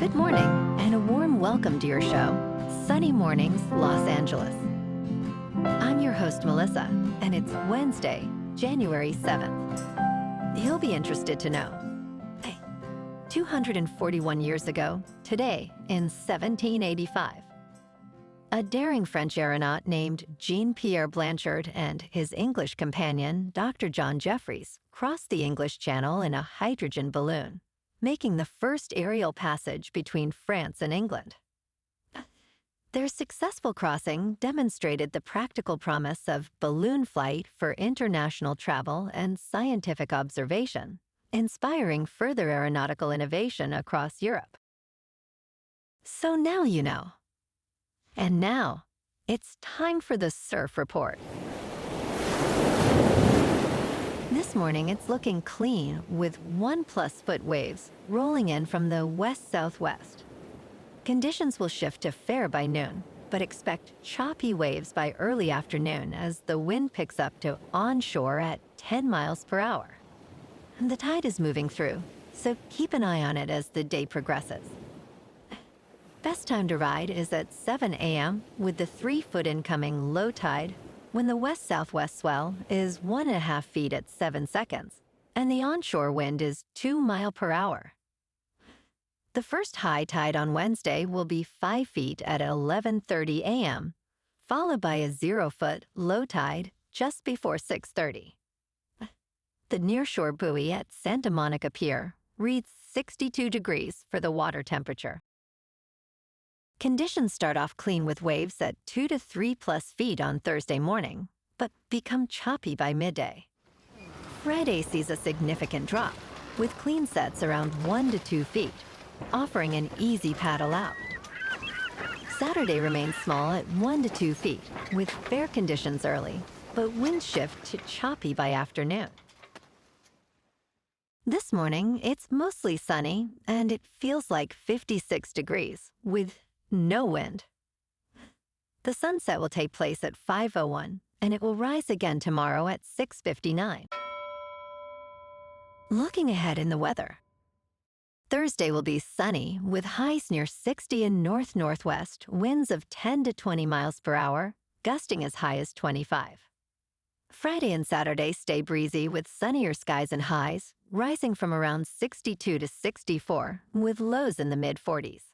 Good morning, and a warm welcome to your show, Sunny Mornings, Los Angeles. I'm your host, Melissa, and it's Wednesday, January 7th. You'll be interested to know. 241 years ago, today, in 1785, a daring French aeronaut named Jean-Pierre Blanchard and his English companion, Dr. John Jeffries, crossed the English Channel in a hydrogen balloon, making the first aerial passage between France and England. Their successful crossing demonstrated the practical promise of balloon flight for international travel and scientific observation, inspiring further aeronautical innovation across Europe. So now you know. And now, it's time for the Surf Report. This morning, it's looking clean with 1+ foot waves rolling in from the west-southwest. Conditions will shift to fair by noon, but expect choppy waves by early afternoon as the wind picks up to onshore at 10 miles per hour. And the tide is moving through, so keep an eye on it as the day progresses. Best time to ride is at 7 a.m. with the 3-foot incoming low tide, when the west-southwest swell is 1.5 feet at 7 seconds, and the onshore wind is 2 miles per hour. The first high tide on Wednesday will be 5 feet at 11:30 a.m., followed by a 0-foot low tide just before 6:30. The nearshore buoy at Santa Monica Pier reads 62 degrees for the water temperature. Conditions start off clean with waves at 2 to 3+ feet on Thursday morning, but become choppy by midday. Friday sees a significant drop, with clean sets around 1 to 2 feet, offering an easy paddle out. Saturday remains small at 1 to 2 feet, with fair conditions early, but winds shift to choppy by afternoon. This morning, it's mostly sunny, and it feels like 56 degrees, with no wind. The sunset will take place at 5:01, and it will rise again tomorrow at 6:59. Looking ahead in the weather. Thursday will be sunny, with highs near 60 in north-northwest, winds of 10 to 20 miles per hour, gusting as high as 25. Friday and Saturday stay breezy with sunnier skies and highs, rising from around 62 to 64, with lows in the mid-40s.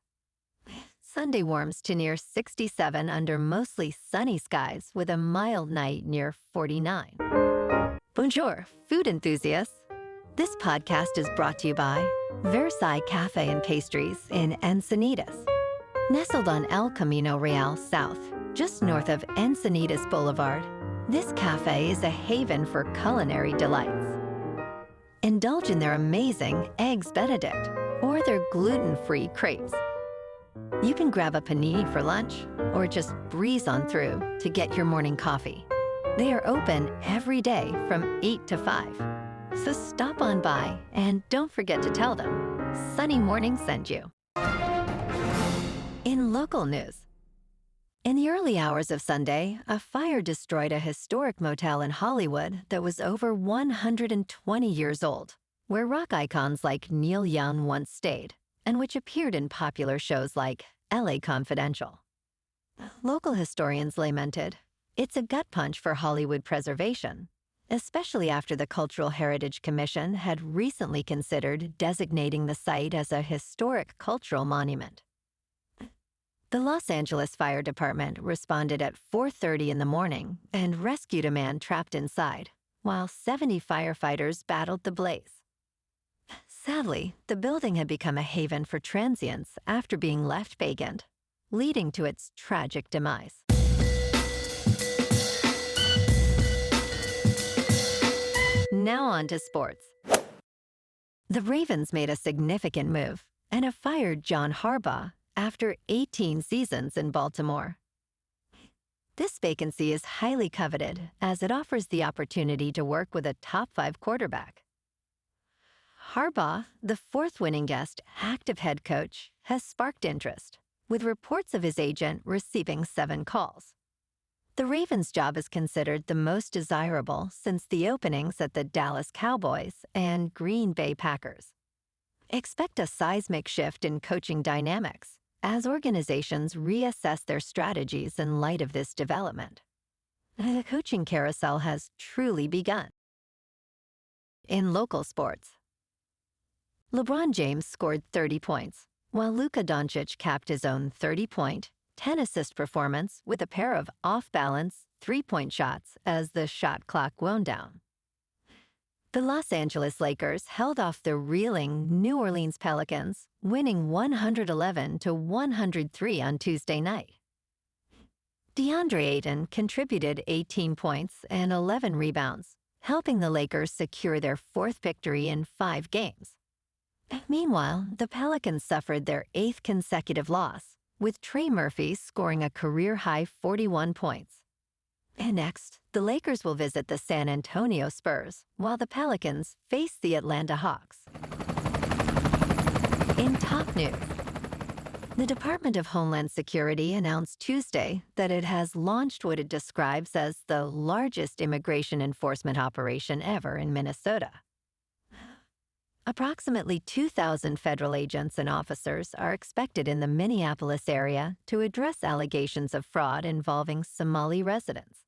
Sunday warms to near 67 under mostly sunny skies with a mild night near 49. Bonjour, food enthusiasts. This podcast is brought to you by Versailles Cafe and Pastries in Encinitas. Nestled on El Camino Real South, just north of Encinitas Boulevard, this cafe is a haven for culinary delights. Indulge in their amazing Eggs Benedict or their gluten-free crepes. You can grab a panini for lunch or just breeze on through to get your morning coffee. They are open every day from 8 to 5. So stop on by and don't forget to tell them Sunny Morning sent you. In local news. In the early hours of Sunday, a fire destroyed a historic motel in Hollywood that was over 120 years old, where rock icons like Neil Young once stayed, and which appeared in popular shows like LA Confidential. Local historians lamented, "It's a gut punch for Hollywood preservation," especially after the Cultural Heritage Commission had recently considered designating the site as a historic cultural monument. The Los Angeles Fire Department responded at 4:30 in the morning and rescued a man trapped inside, while 70 firefighters battled the blaze. Sadly, the building had become a haven for transients after being left vacant, leading to its tragic demise. Now on to sports. The Ravens made a significant move and have fired John Harbaugh after 18 seasons in Baltimore. This vacancy is highly coveted as it offers the opportunity to work with a top 5 quarterback. Harbaugh, the 4th winning guest active head coach, has sparked interest, with reports of his agent receiving 7 calls. The Ravens' job is considered the most desirable since the openings at the Dallas Cowboys and Green Bay Packers. Expect a seismic shift in coaching dynamics as organizations reassess their strategies in light of this development. The coaching carousel has truly begun. In local sports, LeBron James scored 30 points, while Luka Doncic capped his own 30-point, 10-assist performance with a pair of off-balance, three-point shots as the shot clock wound down. The Los Angeles Lakers held off the reeling New Orleans Pelicans, winning 111-103 on Tuesday night. Deandre Ayton contributed 18 points and 11 rebounds, helping the Lakers secure their fourth victory in 5 games. Meanwhile, the Pelicans suffered their 8th consecutive loss, with Trey Murphy scoring a career-high 41 points. And next, the Lakers will visit the San Antonio Spurs, while the Pelicans face the Atlanta Hawks. In top news, the Department of Homeland Security announced Tuesday that it has launched what it describes as the largest immigration enforcement operation ever in Minnesota. Approximately 2,000 federal agents and officers are expected in the Minneapolis area to address allegations of fraud involving Somali residents.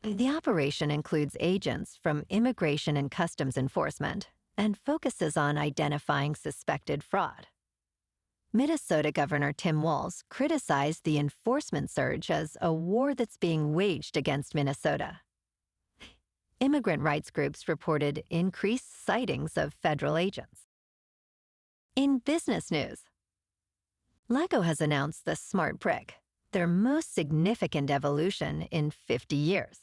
The operation includes agents from Immigration and Customs Enforcement and focuses on identifying suspected fraud. Minnesota Governor Tim Walz criticized the enforcement surge as a war that's being waged against Minnesota. Immigrant rights groups reported increased sightings of federal agents. In business news, LEGO has announced the Smart Brick, their most significant evolution in 50 years.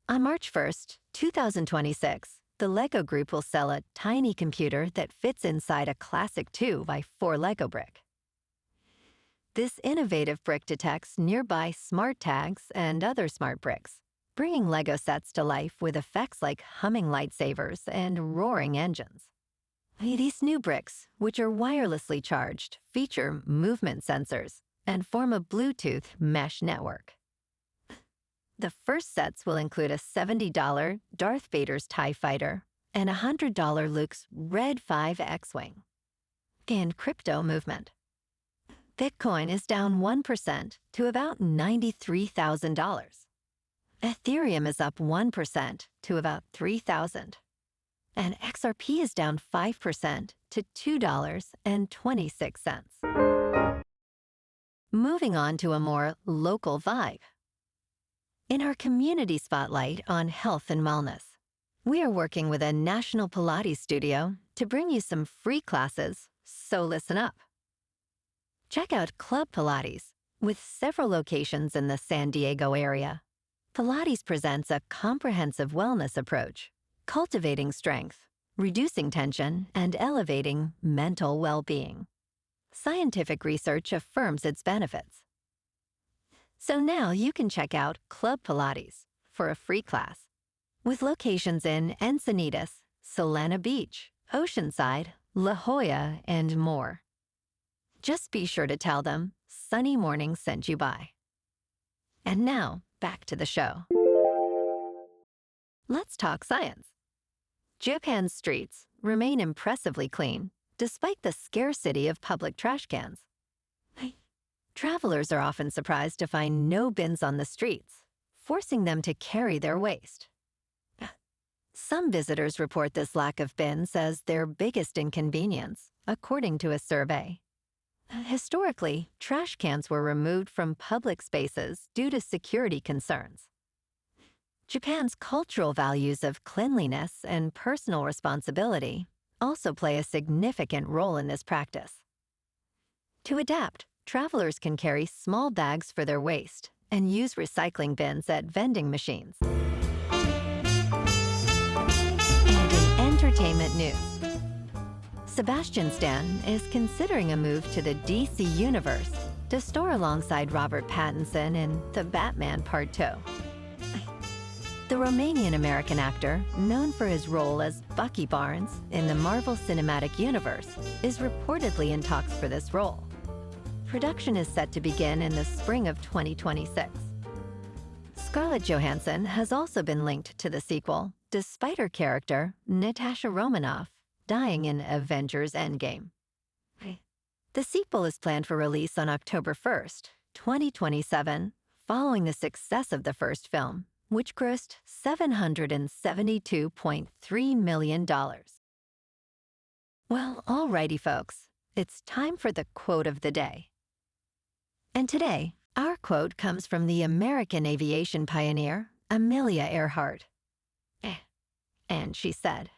On March 1st, 2026, the LEGO Group will sell a tiny computer that fits inside a classic 2x4 LEGO brick. This innovative brick detects nearby smart tags and other smart bricks, bringing LEGO sets to life with effects like humming lightsabers and roaring engines. These new bricks, which are wirelessly charged, feature movement sensors and form a Bluetooth mesh network. The first sets will include a $70 Darth Vader's TIE Fighter and a $100 Luke's Red 5 X-Wing. In crypto movement, Bitcoin is down 1% to about $93,000. Ethereum is up 1% to about $3,000. And XRP is down 5% to $2.26. Moving on to a more local vibe. In our community spotlight on health and wellness, we are working with a national Pilates studio to bring you some free classes, so listen up. Check out Club Pilates, with several locations in the San Diego area. Pilates presents a comprehensive wellness approach, cultivating strength, reducing tension, and elevating mental well-being. Scientific research affirms its benefits. So now you can check out Club Pilates for a free class, with locations in Encinitas, Solana Beach, Oceanside, La Jolla, and more. Just be sure to tell them Sunny Morning sent you by. And now, back to the show. Let's talk science. Japan's streets remain impressively clean, despite the scarcity of public trash cans. Travelers are often surprised to find no bins on the streets, forcing them to carry their waste. Some visitors report this lack of bins as their biggest inconvenience, according to a survey. Historically, trash cans were removed from public spaces due to security concerns. Japan's cultural values of cleanliness and personal responsibility also play a significant role in this practice. To adapt, travelers can carry small bags for their waste and use recycling bins at vending machines. And in entertainment news, Sebastian Stan is considering a move to the DC Universe to star alongside Robert Pattinson in The Batman Part 2. The Romanian-American actor, known for his role as Bucky Barnes in the Marvel Cinematic Universe, is reportedly in talks for this role. Production is set to begin in the spring of 2026. Scarlett Johansson has also been linked to the sequel, despite her character, Natasha Romanoff, dying in Avengers Endgame. The sequel is planned for release on October 1st, 2027, following the success of the first film, which grossed $772.3 million. Well, alrighty, folks, it's time for the quote of the day. And today, our quote comes from the American aviation pioneer, Amelia Earhart. And she said,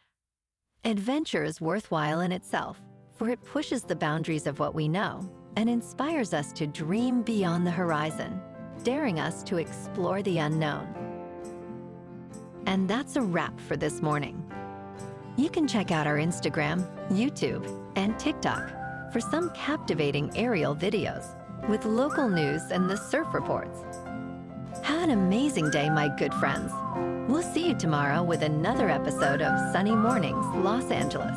"Adventure is worthwhile in itself, for it pushes the boundaries of what we know and inspires us to dream beyond the horizon, daring us to explore the unknown." And that's a wrap for this morning. You can check out our Instagram, YouTube, and TikTok for some captivating aerial videos with local news and the surf reports. Have an amazing day, my good friends. We'll see you tomorrow with another episode of Sunny Mornings, Los Angeles.